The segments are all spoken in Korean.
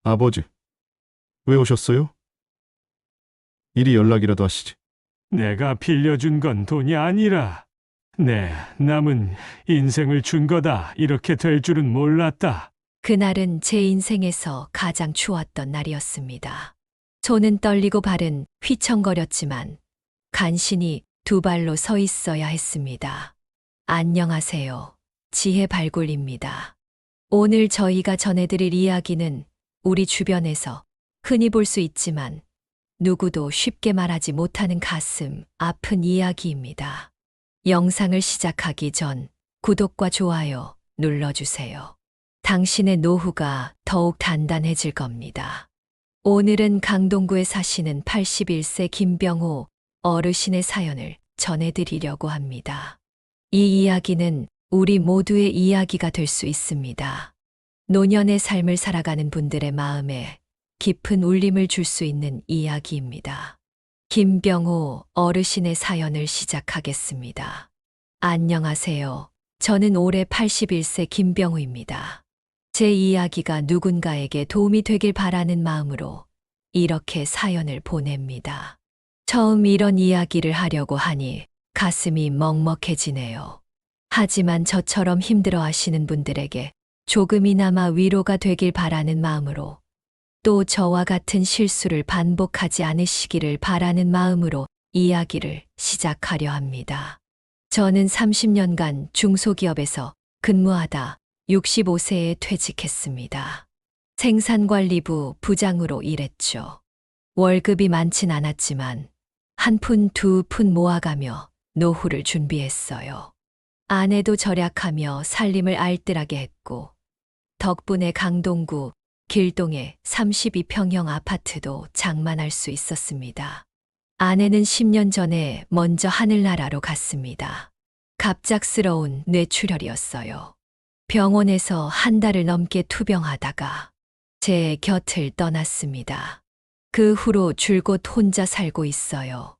아버지, 왜 오셨어요? 이리 연락이라도 하시지. 내가 빌려준 건 돈이 아니라 내 남은 인생을 준 거다. 이렇게 될 줄은 몰랐다. 그날은 제 인생에서 가장 추웠던 날이었습니다. 손은 떨리고 발은 휘청거렸지만 간신히 두 발로 서 있어야 했습니다. 안녕하세요. 지혜 발굴입니다. 오늘 저희가 전해드릴 이야기는 우리 주변에서 흔히 볼 수 있지만 누구도 쉽게 말하지 못하는 가슴 아픈 이야기입니다. 영상을 시작하기 전 구독과 좋아요 눌러주세요. 당신의 노후가 더욱 단단해질 겁니다. 오늘은 강동구에 사시는 81세 김병호 어르신의 사연을 전해드리려고 합니다. 이 이야기는 우리 모두의 이야기가 될 수 있습니다. 노년의 삶을 살아가는 분들의 마음에 깊은 울림을 줄 수 있는 이야기입니다. 김병호 어르신의 사연을 시작하겠습니다. 안녕하세요. 저는 올해 81세 김병호입니다. 제 이야기가 누군가에게 도움이 되길 바라는 마음으로 이렇게 사연을 보냅니다. 처음 이런 이야기를 하려고 하니 가슴이 먹먹해지네요. 하지만 저처럼 힘들어 하시는 분들에게 조금이나마 위로가 되길 바라는 마음으로 또 저와 같은 실수를 반복하지 않으시기를 바라는 마음으로 이야기를 시작하려 합니다. 저는 30년간 중소기업에서 근무하다 65세에 퇴직했습니다. 생산관리부 부장으로 일했죠. 월급이 많진 않았지만 한 푼 두 푼 모아가며 노후를 준비했어요. 아내도 절약하며 살림을 알뜰하게 했고 덕분에 강동구 길동의 32평형 아파트도 장만할 수 있었습니다. 아내는 10년 전에 먼저 하늘나라로 갔습니다. 갑작스러운 뇌출혈이었어요. 병원에서 한 달을 넘게 투병하다가 제 곁을 떠났습니다. 그 후로 줄곧 혼자 살고 있어요.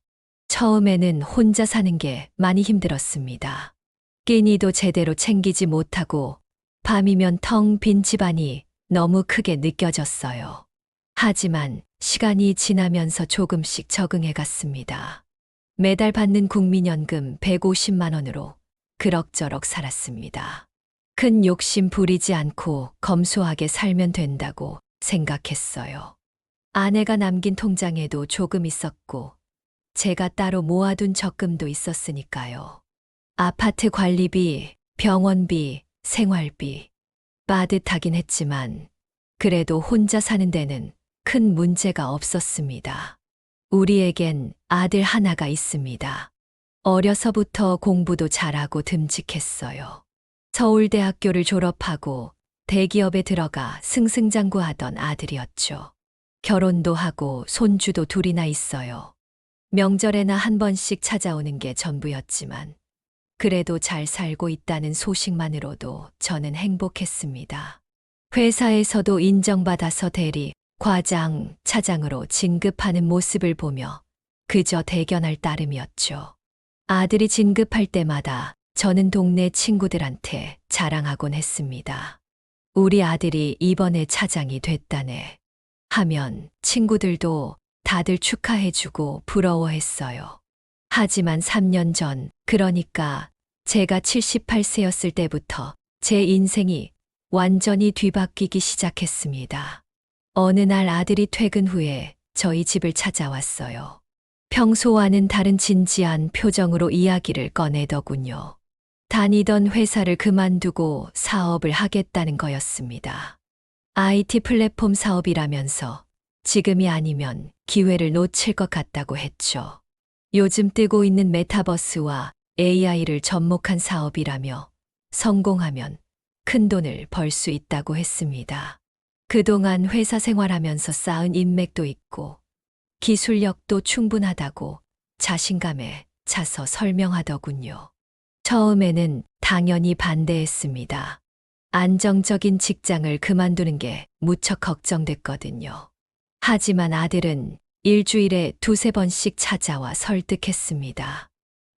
처음에는 혼자 사는 게 많이 힘들었습니다. 끼니도 제대로 챙기지 못하고 밤이면 텅 빈 집안이 너무 크게 느껴졌어요. 하지만 시간이 지나면서 조금씩 적응해 갔습니다. 매달 받는 국민연금 150만 원으로 그럭저럭 살았습니다. 큰 욕심 부리지 않고 검소하게 살면 된다고 생각했어요. 아내가 남긴 통장에도 조금 있었고 제가 따로 모아둔 적금도 있었으니까요. 아파트 관리비, 병원비, 생활비 빠듯하긴 했지만 그래도 혼자 사는 데는 큰 문제가 없었습니다. 우리에겐 아들 하나가 있습니다. 어려서부터 공부도 잘하고 듬직했어요. 서울대학교를 졸업하고 대기업에 들어가 승승장구하던 아들이었죠. 결혼도 하고 손주도 둘이나 있어요. 명절에나 한 번씩 찾아오는 게 전부였지만 그래도 잘 살고 있다는 소식만으로도 저는 행복했습니다. 회사에서도 인정받아서 대리, 과장, 차장으로 진급하는 모습을 보며 그저 대견할 따름이었죠. 아들이 진급할 때마다 저는 동네 친구들한테 자랑하곤 했습니다. 우리 아들이 이번에 차장이 됐다네. 하면 친구들도 다들 축하해주고 부러워했어요. 하지만 3년 전, 그러니까 제가 78세였을 때부터 제 인생이 완전히 뒤바뀌기 시작했습니다. 어느 날 아들이 퇴근 후에 저희 집을 찾아왔어요. 평소와는 다른 진지한 표정으로 이야기를 꺼내더군요. 다니던 회사를 그만두고 사업을 하겠다는 거였습니다. IT 플랫폼 사업이라면서 지금이 아니면 기회를 놓칠 것 같다고 했죠. 요즘 뜨고 있는 메타버스와 AI를 접목한 사업이라며 성공하면 큰 돈을 벌 수 있다고 했습니다. 그동안 회사 생활하면서 쌓은 인맥도 있고 기술력도 충분하다고 자신감에 차서 설명하더군요. 처음에는 당연히 반대했습니다. 안정적인 직장을 그만두는 게 무척 걱정됐거든요. 하지만 아들은 일주일에 두세 번씩 찾아와 설득했습니다.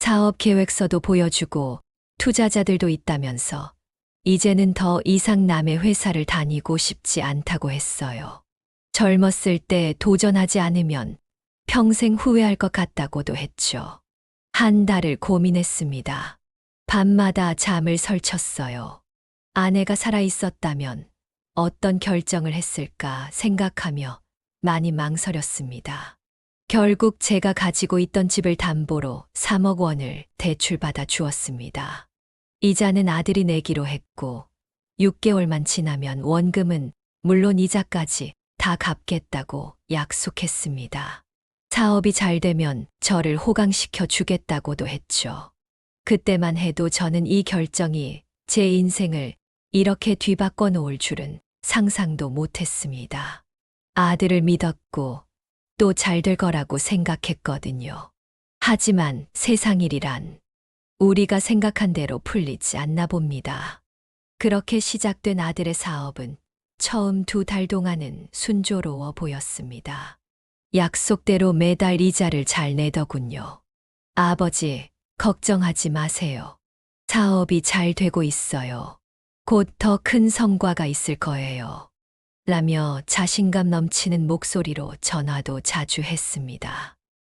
사업 계획서도 보여주고 투자자들도 있다면서 이제는 더 이상 남의 회사를 다니고 싶지 않다고 했어요. 젊었을 때 도전하지 않으면 평생 후회할 것 같다고도 했죠. 한 달을 고민했습니다. 밤마다 잠을 설쳤어요. 아내가 살아 있었다면 어떤 결정을 했을까 생각하며 많이 망설였습니다. 결국 제가 가지고 있던 집을 담보로 3억 원을 대출받아 주었습니다. 이자는 아들이 내기로 했고 6개월만 지나면 원금은 물론 이자까지 다 갚겠다고 약속했습니다. 사업이 잘 되면 저를 호강시켜 주겠다고도 했죠. 그때만 해도 저는 이 결정이 제 인생을 이렇게 뒤바꿔 놓을 줄은 상상도 못했습니다. 아들을 믿었고 또 잘 될 거라고 생각했거든요. 하지만 세상 일이란 우리가 생각한 대로 풀리지 않나 봅니다. 그렇게 시작된 아들의 사업은 처음 2달 동안은 순조로워 보였습니다. 약속대로 매달 이자를 잘 내더군요. 아버지, 걱정하지 마세요. 사업이 잘 되고 있어요. 곧 더 큰 성과가 있을 거예요. 라며 자신감 넘치는 목소리로 전화도 자주 했습니다.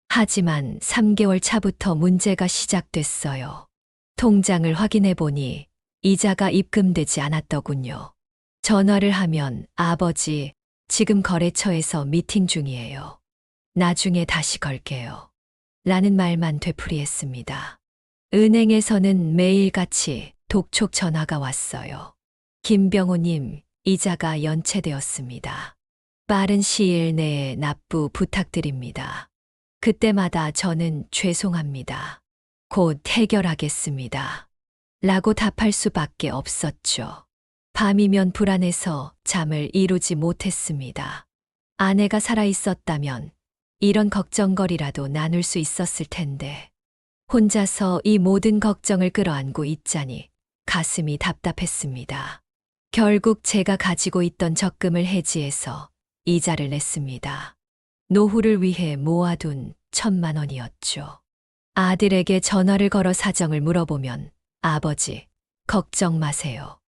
하지만 3개월 차부터 문제가 시작됐어요. 통장을 확인해 보니 이자가 입금되지 않았더군요. 전화를 하면 아버지, 지금 거래처에서 미팅 중이에요. 나중에 다시 걸게요. 라는 말만 되풀이했습니다. 은행에서는 매일같이 독촉 전화가 왔어요. 김병호님, 이자가 연체되었습니다. 빠른 시일 내에 납부 부탁드립니다. 그때마다 저는 죄송합니다. 곧 해결하겠습니다. 라고 답할 수밖에 없었죠. 밤이면 불안해서 잠을 이루지 못했습니다. 아내가 살아 있었다면 이런 걱정거리라도 나눌 수 있었을 텐데 혼자서 이 모든 걱정을 끌어안고 있자니 가슴이 답답했습니다. 결국 제가 가지고 있던 적금을 해지해서 이자를 냈습니다. 노후를 위해 모아둔 1,000만 원이었죠. 아들에게 전화를 걸어 사정을 물어보면 아버지, 걱정 마세요.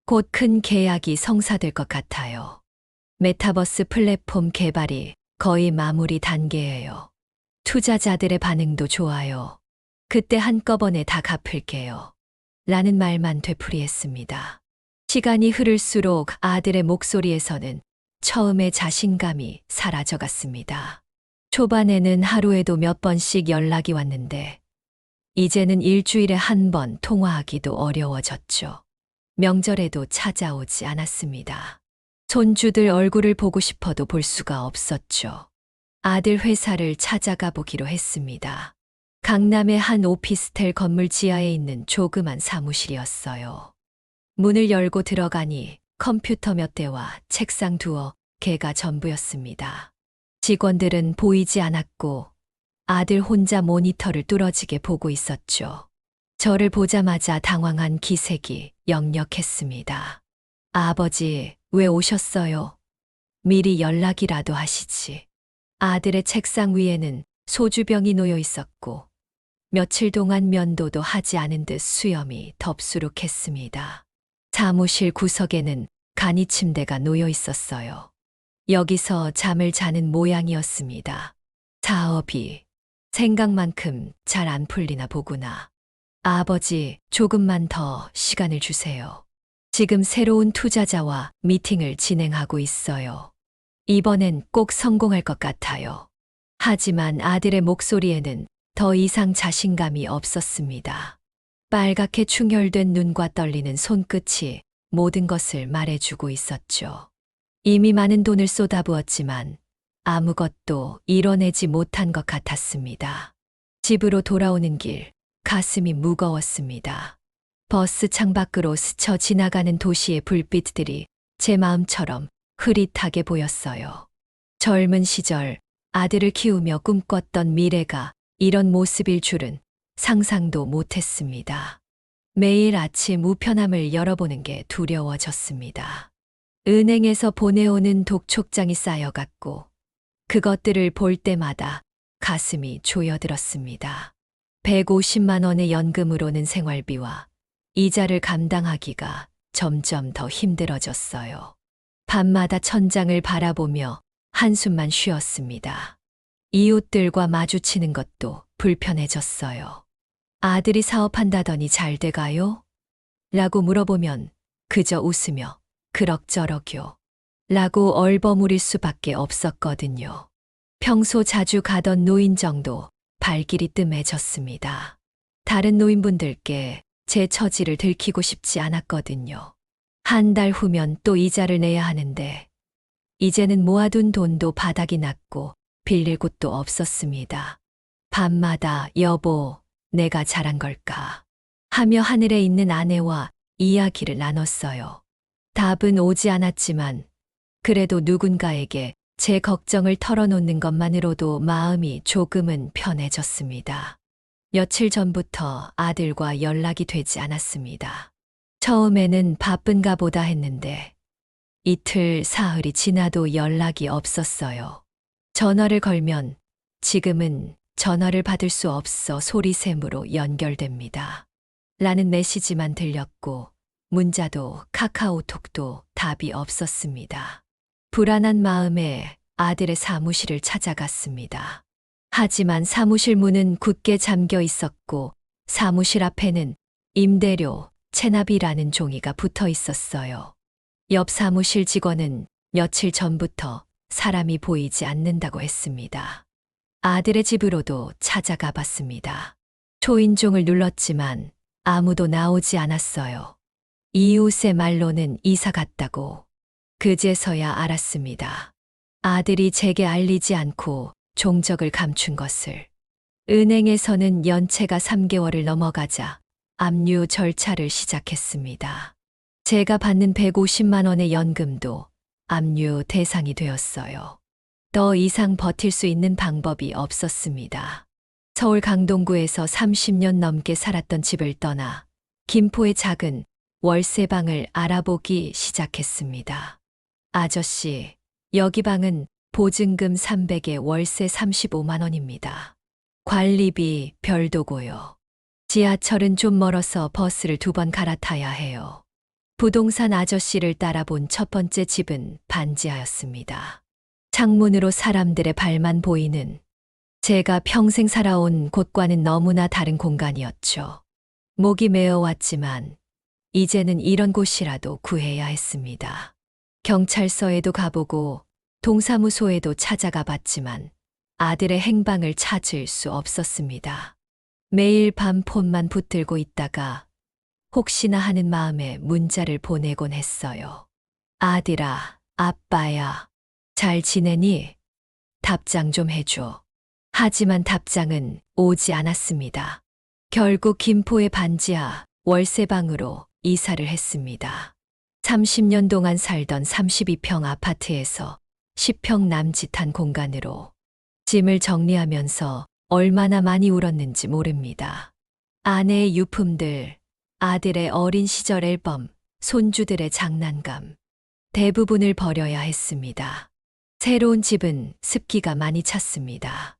곧 큰 계약이 성사될 것 같아요. 메타버스 플랫폼 개발이 거의 마무리 단계예요. 투자자들의 반응도 좋아요. 그때 한꺼번에 다 갚을게요. 라는 말만 되풀이했습니다. 시간이 흐를수록 아들의 목소리에서는 처음에 자신감이 사라져갔습니다. 초반에는 하루에도 몇 번씩 연락이 왔는데 이제는 일주일에 1번 통화하기도 어려워졌죠. 명절에도 찾아오지 않았습니다. 손주들 얼굴을 보고 싶어도 볼 수가 없었죠. 아들 회사를 찾아가 보기로 했습니다. 강남의 한 오피스텔 건물 지하에 있는 조그만 사무실이었어요. 문을 열고 들어가니 컴퓨터 몇 대와 책상 2개가 전부였습니다. 직원들은 보이지 않았고 아들 혼자 모니터를 뚫어지게 보고 있었죠. 저를 보자마자 당황한 기색이 역력했습니다. 아버지, 왜 오셨어요? 미리 연락이라도 하시지. 아들의 책상 위에는 소주병이 놓여 있었고 며칠 동안 면도도 하지 않은 듯 수염이 덥수룩했습니다. 사무실 구석에는 간이 침대가 놓여 있었어요. 여기서 잠을 자는 모양이었습니다. 사업이 생각만큼 잘 안 풀리나 보구나. 아버지, 조금만 더 시간을 주세요. 지금 새로운 투자자와 미팅을 진행하고 있어요. 이번엔 꼭 성공할 것 같아요. 하지만 아들의 목소리에는 더 이상 자신감이 없었습니다. 빨갛게 충혈된 눈과 떨리는 손끝이 모든 것을 말해주고 있었죠. 이미 많은 돈을 쏟아부었지만 아무것도 이뤄내지 못한 것 같았습니다. 집으로 돌아오는 길, 가슴이 무거웠습니다. 버스 창밖으로 스쳐 지나가는 도시의 불빛들이 제 마음처럼 흐릿하게 보였어요. 젊은 시절 아들을 키우며 꿈꿨던 미래가 이런 모습일 줄은 상상도 못했습니다. 매일 아침 우편함을 열어보는 게 두려워졌습니다. 은행에서 보내오는 독촉장이 쌓여갔고 그것들을 볼 때마다 가슴이 조여들었습니다. 150만 원의 연금으로는 생활비와 이자를 감당하기가 점점 더 힘들어졌어요. 밤마다 천장을 바라보며 한숨만 쉬었습니다. 이웃들과 마주치는 것도 불편해졌어요. 아들이 사업한다더니 잘 돼가요? 라고 물어보면 그저 웃으며 그럭저럭요. 라고 얼버무릴 수밖에 없었거든요. 평소 자주 가던 노인정도 발길이 뜸해졌습니다. 다른 노인분들께 제 처지를 들키고 싶지 않았거든요. 한 달 후면 또 이자를 내야 하는데 이제는 모아둔 돈도 바닥이 났고 빌릴 곳도 없었습니다. 밤마다 여보, 내가 잘한 걸까? 하며 하늘에 있는 아내와 이야기를 나눴어요. 답은 오지 않았지만 그래도 누군가에게 제 걱정을 털어놓는 것만으로도 마음이 조금은 편해졌습니다. 며칠 전부터 아들과 연락이 되지 않았습니다. 처음에는 바쁜가 보다 했는데 이틀 사흘이 지나도 연락이 없었어요. 전화를 걸면 지금은 전화를 받을 수 없어 소리샘으로 연결됩니다. 라는 메시지만 들렸고 문자도 카카오톡도 답이 없었습니다. 불안한 마음에 아들의 사무실을 찾아갔습니다. 하지만 사무실 문은 굳게 잠겨 있었고 사무실 앞에는 임대료, 체납이라는 종이가 붙어 있었어요. 옆 사무실 직원은 며칠 전부터 사람이 보이지 않는다고 했습니다. 아들의 집으로도 찾아가 봤습니다. 초인종을 눌렀지만 아무도 나오지 않았어요. 이웃의 말로는 이사 갔다고. 그제서야 알았습니다. 아들이 제게 알리지 않고 종적을 감춘 것을. 은행에서는 연체가 3개월을 넘어가자 압류 절차를 시작했습니다. 제가 받는 150만 원의 연금도 압류 대상이 되었어요. 더 이상 버틸 수 있는 방법이 없었습니다. 서울 강동구에서 30년 넘게 살았던 집을 떠나 김포의 작은 월세방을 알아보기 시작했습니다. 아저씨, 여기 방은 보증금 300에 월세 35만 원입니다. 관리비 별도고요. 지하철은 좀 멀어서 버스를 2번 갈아타야 해요. 부동산 아저씨를 따라본 첫 번째 집은 반지하였습니다. 창문으로 사람들의 발만 보이는 제가 평생 살아온 곳과는 너무나 다른 공간이었죠. 목이 메어왔지만 이제는 이런 곳이라도 구해야 했습니다. 경찰서에도 가보고 동사무소에도 찾아가 봤지만 아들의 행방을 찾을 수 없었습니다. 매일 밤 폰만 붙들고 있다가 혹시나 하는 마음에 문자를 보내곤 했어요. 아들아, 아빠야, 잘 지내니? 답장 좀 해줘. 하지만 답장은 오지 않았습니다. 결국 김포의 반지하 월세방으로 이사를 했습니다. 30년 동안 살던 32평 아파트에서 10평 남짓한 공간으로 짐을 정리하면서 얼마나 많이 울었는지 모릅니다. 아내의 유품들, 아들의 어린 시절 앨범, 손주들의 장난감, 대부분을 버려야 했습니다. 새로운 집은 습기가 많이 찼습니다.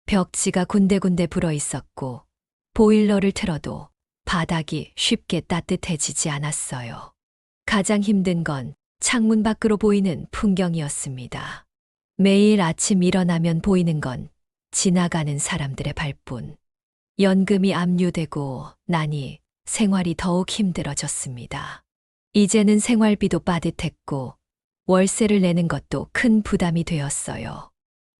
벽지가 군데군데 불어 있었고 보일러를 틀어도 바닥이 쉽게 따뜻해지지 않았어요. 가장 힘든 건 창문 밖으로 보이는 풍경이었습니다. 매일 아침 일어나면 보이는 건 지나가는 사람들의 발뿐. 연금이 압류되고 나니 생활이 더욱 힘들어졌습니다. 이제는 생활비도 빠듯했고 월세를 내는 것도 큰 부담이 되었어요.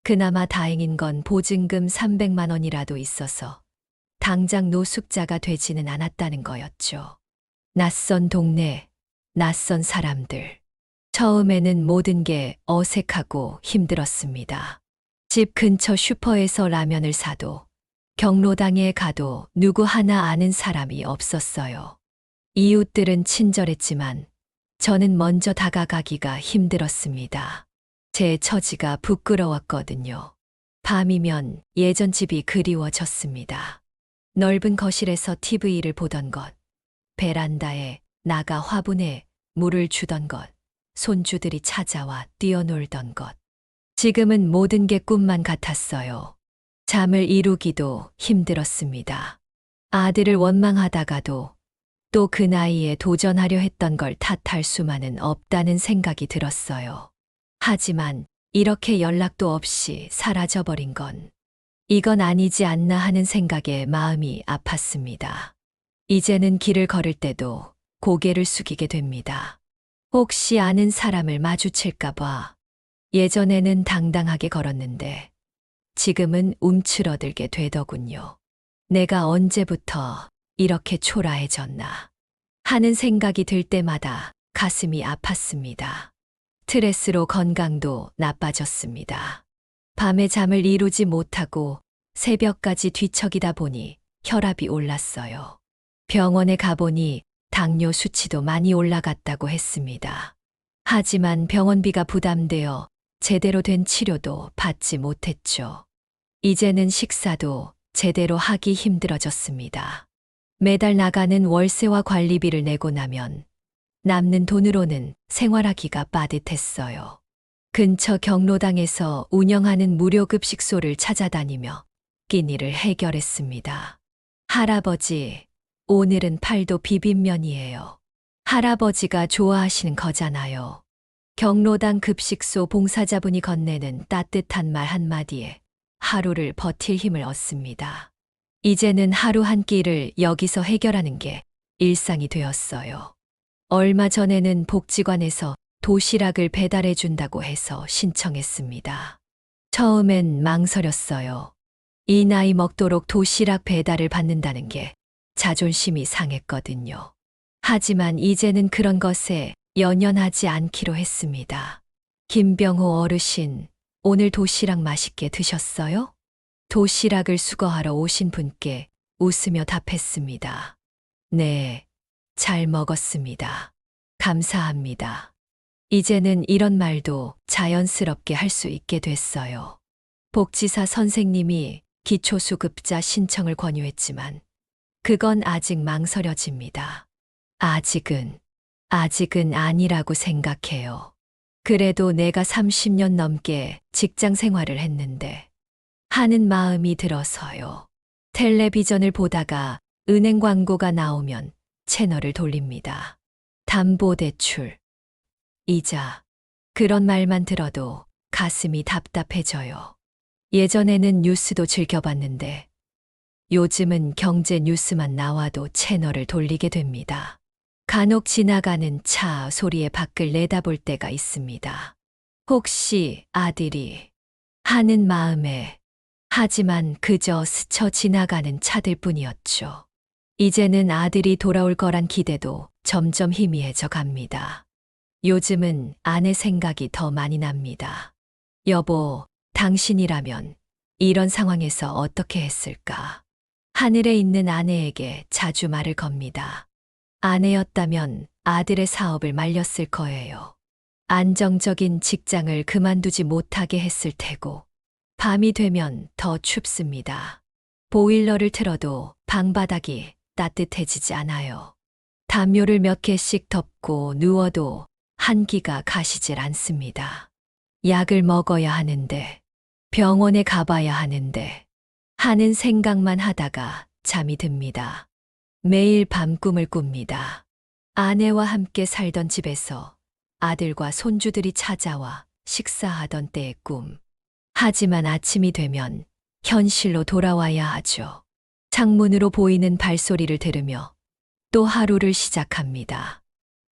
그나마 다행인 건 보증금 300만 원이라도 있어서 당장 노숙자가 되지는 않았다는 거였죠. 낯선 동네, 낯선 사람들. 처음에는 모든 게 어색하고 힘들었습니다. 집 근처 슈퍼에서 라면을 사도 경로당에 가도 누구 하나 아는 사람이 없었어요. 이웃들은 친절했지만 저는 먼저 다가가기가 힘들었습니다. 제 처지가 부끄러웠거든요. 밤이면 예전 집이 그리워졌습니다. 넓은 거실에서 TV를 보던 것, 베란다에 나가 화분에 물을 주던 것, 손주들이 찾아와 뛰어놀던 것. 지금은 모든 게 꿈만 같았어요. 잠을 이루기도 힘들었습니다. 아들을 원망하다가도 또 그 나이에 도전하려 했던 걸 탓할 수만은 없다는 생각이 들었어요. 하지만 이렇게 연락도 없이 사라져버린 건 이건 아니지 않나 하는 생각에 마음이 아팠습니다. 이제는 길을 걸을 때도 고개를 숙이게 됩니다. 혹시 아는 사람을 마주칠까봐. 예전에는 당당하게 걸었는데 지금은 움츠러들게 되더군요. 내가 언제부터 이렇게 초라해졌나 하는 생각이 들 때마다 가슴이 아팠습니다. 스트레스로 건강도 나빠졌습니다. 밤에 잠을 이루지 못하고 새벽까지 뒤척이다 보니 혈압이 올랐어요. 병원에 가보니 당뇨 수치도 많이 올라갔다고 했습니다. 하지만 병원비가 부담되어 제대로 된 치료도 받지 못했죠. 이제는 식사도 제대로 하기 힘들어졌습니다. 매달 나가는 월세와 관리비를 내고 나면 남는 돈으로는 생활하기가 빠듯했어요. 근처 경로당에서 운영하는 무료급식소를 찾아다니며 끼니를 해결했습니다. 할아버지, 오늘은 팔도 비빔면이에요. 할아버지가 좋아하시는 거잖아요. 경로당 급식소 봉사자분이 건네는 따뜻한 말 한마디에 하루를 버틸 힘을 얻습니다. 이제는 하루 한 끼를 여기서 해결하는 게 일상이 되었어요. 얼마 전에는 복지관에서 도시락을 배달해 준다고 해서 신청했습니다. 처음엔 망설였어요. 이 나이 먹도록 도시락 배달을 받는다는 게 자존심이 상했거든요. 하지만 이제는 그런 것에 연연하지 않기로 했습니다. 김병호 어르신, 오늘 도시락 맛있게 드셨어요? 도시락을 수거하러 오신 분께 웃으며 답했습니다. 네, 잘 먹었습니다. 감사합니다. 이제는 이런 말도 자연스럽게 할 수 있게 됐어요. 복지사 선생님이 기초수급자 신청을 권유했지만 그건 아직 망설여집니다. 아직은 아니라고 생각해요. 그래도 내가 30년 넘게 직장 생활을 했는데 하는 마음이 들어서요. 텔레비전을 보다가 은행 광고가 나오면 채널을 돌립니다. 담보대출, 이자, 그런 말만 들어도 가슴이 답답해져요. 예전에는 뉴스도 즐겨봤는데 요즘은 경제 뉴스만 나와도 채널을 돌리게 됩니다. 간혹 지나가는 차 소리에 밖을 내다볼 때가 있습니다. 혹시 아들이 하는 마음에, 하지만 그저 스쳐 지나가는 차들 뿐이었죠. 이제는 아들이 돌아올 거란 기대도 점점 희미해져 갑니다. 요즘은 아내 생각이 더 많이 납니다. 여보, 당신이라면 이런 상황에서 어떻게 했을까? 하늘에 있는 아내에게 자주 말을 겁니다. 아내였다면 아들의 사업을 말렸을 거예요. 안정적인 직장을 그만두지 못하게 했을 테고, 밤이 되면 더 춥습니다. 보일러를 틀어도 방바닥이 따뜻해지지 않아요. 담요를 몇 개씩 덮고 누워도 한기가 가시질 않습니다. 약을 먹어야 하는데, 병원에 가봐야 하는데, 하는 생각만 하다가 잠이 듭니다. 매일 밤꿈을 꿉니다. 아내와 함께 살던 집에서 아들과 손주들이 찾아와 식사하던 때의 꿈. 하지만 아침이 되면 현실로 돌아와야 하죠. 창문으로 보이는 발소리를 들으며 또 하루를 시작합니다.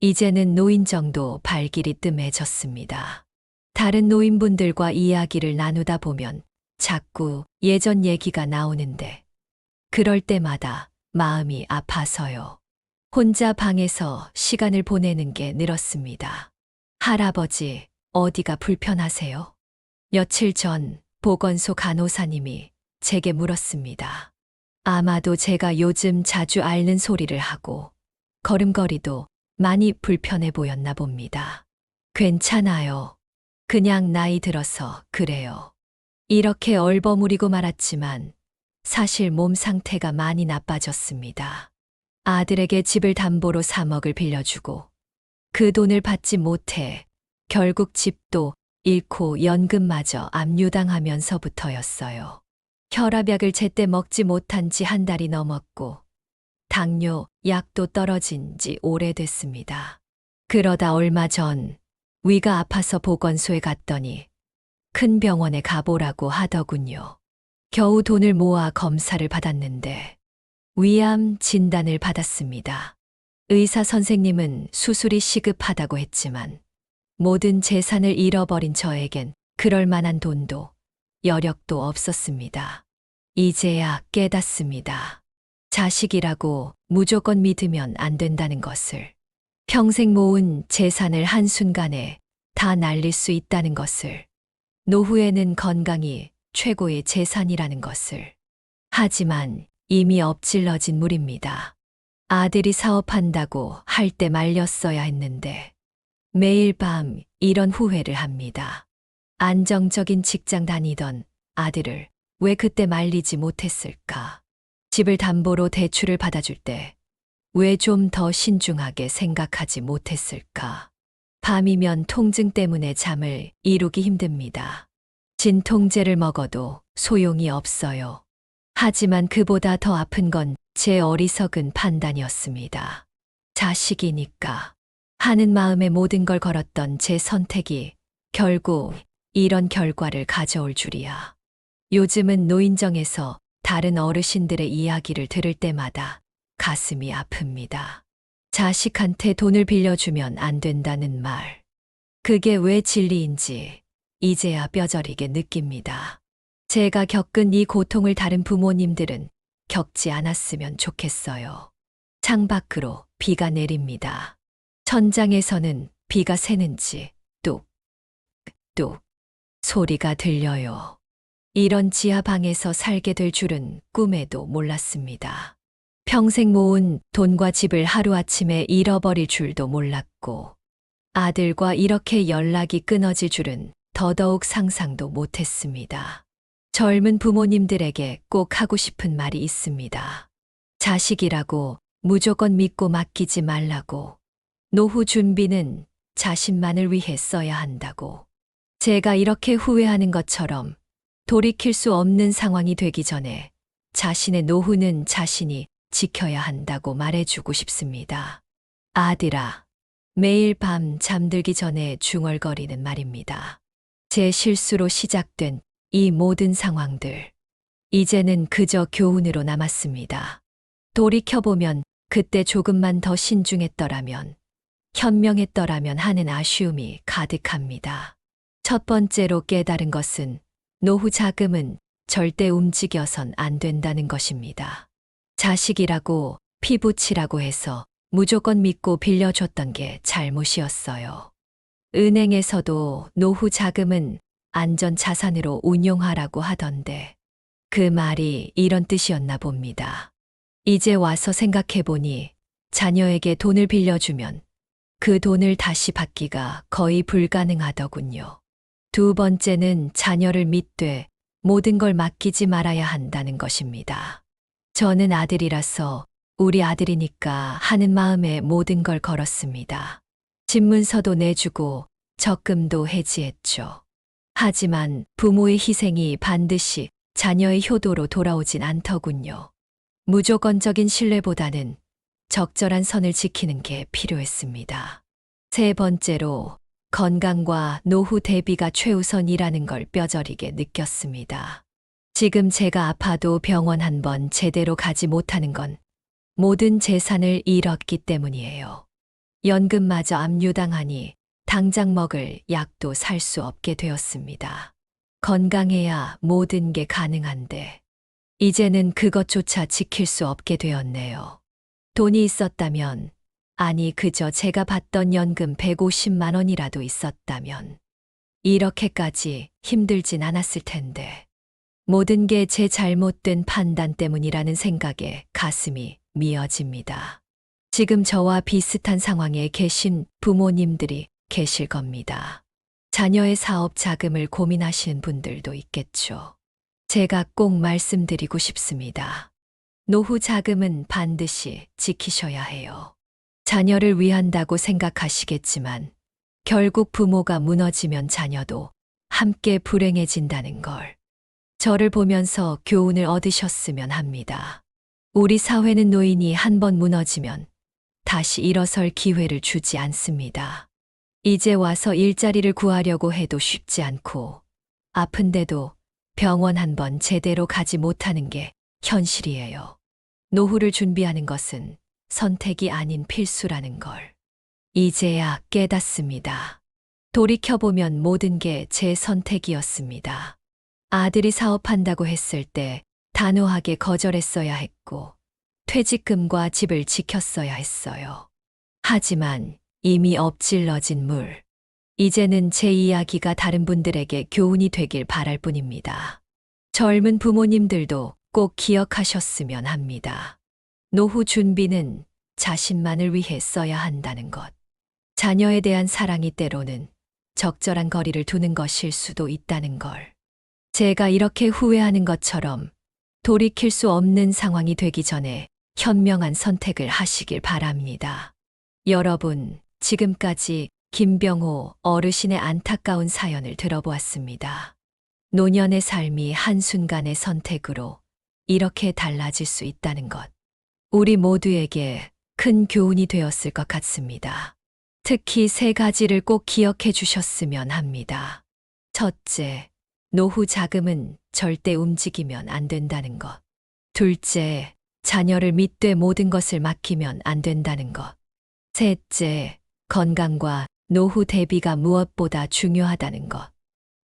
이제는 노인정도 발길이 뜸해졌습니다. 다른 노인분들과 이야기를 나누다 보면 자꾸 예전 얘기가 나오는데 그럴 때마다 마음이 아파서요. 혼자 방에서 시간을 보내는 게 늘었습니다. 할아버지, 어디가 불편하세요? 며칠 전 보건소 간호사님이 제게 물었습니다. 아마도 제가 요즘 자주 앓는 소리를 하고 걸음걸이도 많이 불편해 보였나 봅니다. 괜찮아요. 그냥 나이 들어서 그래요. 이렇게 얼버무리고 말았지만 사실 몸 상태가 많이 나빠졌습니다. 아들에게 집을 담보로 3억을 빌려주고 그 돈을 받지 못해 결국 집도 잃고 연금마저 압류당하면서부터였어요. 혈압약을 제때 먹지 못한 지 한 달이 넘었고 당뇨 약도 떨어진 지 오래됐습니다. 그러다 얼마 전 위가 아파서 보건소에 갔더니 큰 병원에 가보라고 하더군요. 겨우 돈을 모아 검사를 받았는데 위암 진단을 받았습니다. 의사 선생님은 수술이 시급하다고 했지만 모든 재산을 잃어버린 저에겐 그럴 만한 돈도 여력도 없었습니다. 이제야 깨닫습니다. 자식이라고 무조건 믿으면 안 된다는 것을, 평생 모은 재산을 한순간에 다 날릴 수 있다는 것을, 노후에는 건강이 최고의 재산이라는 것을. 하지만 이미 엎질러진 물입니다. 아들이 사업한다고 할 때 말렸어야 했는데 매일 밤 이런 후회를 합니다. 안정적인 직장 다니던 아들을 왜 그때 말리지 못했을까? 집을 담보로 대출을 받아줄 때 왜 좀 더 신중하게 생각하지 못했을까? 밤이면 통증 때문에 잠을 이루기 힘듭니다. 진통제를 먹어도 소용이 없어요. 하지만 그보다 더 아픈 건 제 어리석은 판단이었습니다. 자식이니까 하는 마음에 모든 걸 걸었던 제 선택이 결국 이런 결과를 가져올 줄이야. 요즘은 노인정에서 다른 어르신들의 이야기를 들을 때마다 가슴이 아픕니다. 자식한테 돈을 빌려주면 안 된다는 말. 그게 왜 진리인지 이제야 뼈저리게 느낍니다. 제가 겪은 이 고통을 다른 부모님들은 겪지 않았으면 좋겠어요. 창밖으로 비가 내립니다. 천장에서는 비가 새는지 뚝뚝 소리가 들려요. 이런 지하방에서 살게 될 줄은 꿈에도 몰랐습니다. 평생 모은 돈과 집을 하루아침에 잃어버릴 줄도 몰랐고 아들과 이렇게 연락이 끊어질 줄은 더더욱 상상도 못했습니다. 젊은 부모님들에게 꼭 하고 싶은 말이 있습니다. 자식이라고 무조건 믿고 맡기지 말라고. 노후 준비는 자신만을 위해 써야 한다고. 제가 이렇게 후회하는 것처럼 돌이킬 수 없는 상황이 되기 전에 자신의 노후는 자신이 지켜야 한다고 말해주고 싶습니다. 아들아, 매일 밤 잠들기 전에 중얼거리는 말입니다. 제 실수로 시작된 이 모든 상황들, 이제는 그저 교훈으로 남았습니다. 돌이켜보면 그때 조금만 더 신중했더라면, 현명했더라면 하는 아쉬움이 가득합니다. 첫 번째로 깨달은 것은 노후 자금은 절대 움직여선 안 된다는 것입니다. 자식이라고 피부치라고 해서 무조건 믿고 빌려줬던 게 잘못이었어요. 은행에서도 노후 자금은 안전 자산으로 운용하라고 하던데 그 말이 이런 뜻이었나 봅니다. 이제 와서 생각해보니 자녀에게 돈을 빌려주면 그 돈을 다시 받기가 거의 불가능하더군요. 두 번째는 자녀를 믿되 모든 걸 맡기지 말아야 한다는 것입니다. 저는 아들이라서 우리 아들이니까 하는 마음에 모든 걸 걸었습니다. 집문서도 내주고 적금도 해지했죠. 하지만 부모의 희생이 반드시 자녀의 효도로 돌아오진 않더군요. 무조건적인 신뢰보다는 적절한 선을 지키는 게 필요했습니다. 세 번째로 건강과 노후 대비가 최우선이라는 걸 뼈저리게 느꼈습니다. 지금 제가 아파도 병원 한 번 제대로 가지 못하는 건 모든 재산을 잃었기 때문이에요. 연금마저 압류당하니 당장 먹을 약도 살 수 없게 되었습니다. 건강해야 모든 게 가능한데 이제는 그것조차 지킬 수 없게 되었네요. 돈이 있었다면, 아니 그저 제가 받던 연금 150만 원이라도 있었다면 이렇게까지 힘들진 않았을 텐데 모든 게 제 잘못된 판단 때문이라는 생각에 가슴이 미어집니다. 지금 저와 비슷한 상황에 계신 부모님들이 계실 겁니다. 자녀의 사업 자금을 고민하시는 분들도 있겠죠. 제가 꼭 말씀드리고 싶습니다. 노후 자금은 반드시 지키셔야 해요. 자녀를 위한다고 생각하시겠지만 결국 부모가 무너지면 자녀도 함께 불행해진다는 걸 저를 보면서 교훈을 얻으셨으면 합니다. 우리 사회는 노인이 한 번 무너지면 다시 일어설 기회를 주지 않습니다. 이제 와서 일자리를 구하려고 해도 쉽지 않고 아픈데도 병원 한 번 제대로 가지 못하는 게 현실이에요. 노후를 준비하는 것은 선택이 아닌 필수라는 걸. 이제야 깨닫습니다. 돌이켜보면 모든 게 제 선택이었습니다. 아들이 사업한다고 했을 때 단호하게 거절했어야 했고, 퇴직금과 집을 지켰어야 했어요. 하지만 이미 엎질러진 물. 이제는 제 이야기가 다른 분들에게 교훈이 되길 바랄 뿐입니다. 젊은 부모님들도 꼭 기억하셨으면 합니다. 노후 준비는 자신만을 위해 써야 한다는 것. 자녀에 대한 사랑이 때로는 적절한 거리를 두는 것일 수도 있다는 걸. 제가 이렇게 후회하는 것처럼 돌이킬 수 없는 상황이 되기 전에 현명한 선택을 하시길 바랍니다. 여러분, 지금까지 김병호 어르신의 안타까운 사연을 들어보았습니다. 노년의 삶이 한순간의 선택으로 이렇게 달라질 수 있다는 것. 우리 모두에게 큰 교훈이 되었을 것 같습니다. 특히 3가지를 꼭 기억해 주셨으면 합니다. 첫째, 노후 자금은 절대 움직이면 안 된다는 것. 둘째, 자녀를 믿되 모든 것을 맡기면 안 된다는 것. 셋째, 건강과 노후 대비가 무엇보다 중요하다는 것.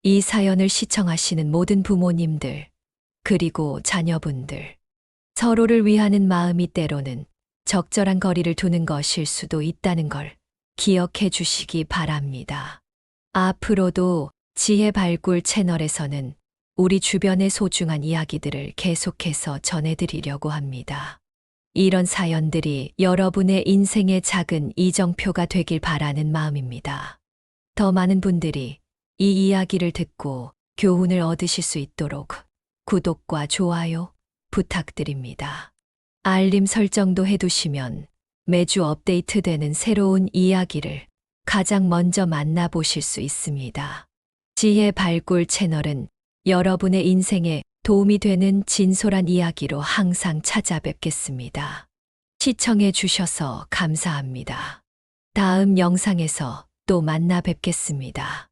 이 사연을 시청하시는 모든 부모님들, 그리고 자녀분들, 서로를 위하는 마음이 때로는 적절한 거리를 두는 것일 수도 있다는 걸 기억해 주시기 바랍니다. 앞으로도 지혜 발굴 채널에서는 우리 주변의 소중한 이야기들을 계속해서 전해드리려고 합니다. 이런 사연들이 여러분의 인생의 작은 이정표가 되길 바라는 마음입니다. 더 많은 분들이 이 이야기를 듣고 교훈을 얻으실 수 있도록 구독과 좋아요 부탁드립니다. 알림 설정도 해두시면 매주 업데이트되는 새로운 이야기를 가장 먼저 만나보실 수 있습니다. 지혜 발굴 채널은 여러분의 인생에 도움이 되는 진솔한 이야기로 항상 찾아뵙겠습니다. 시청해 주셔서 감사합니다. 다음 영상에서 또 만나 뵙겠습니다.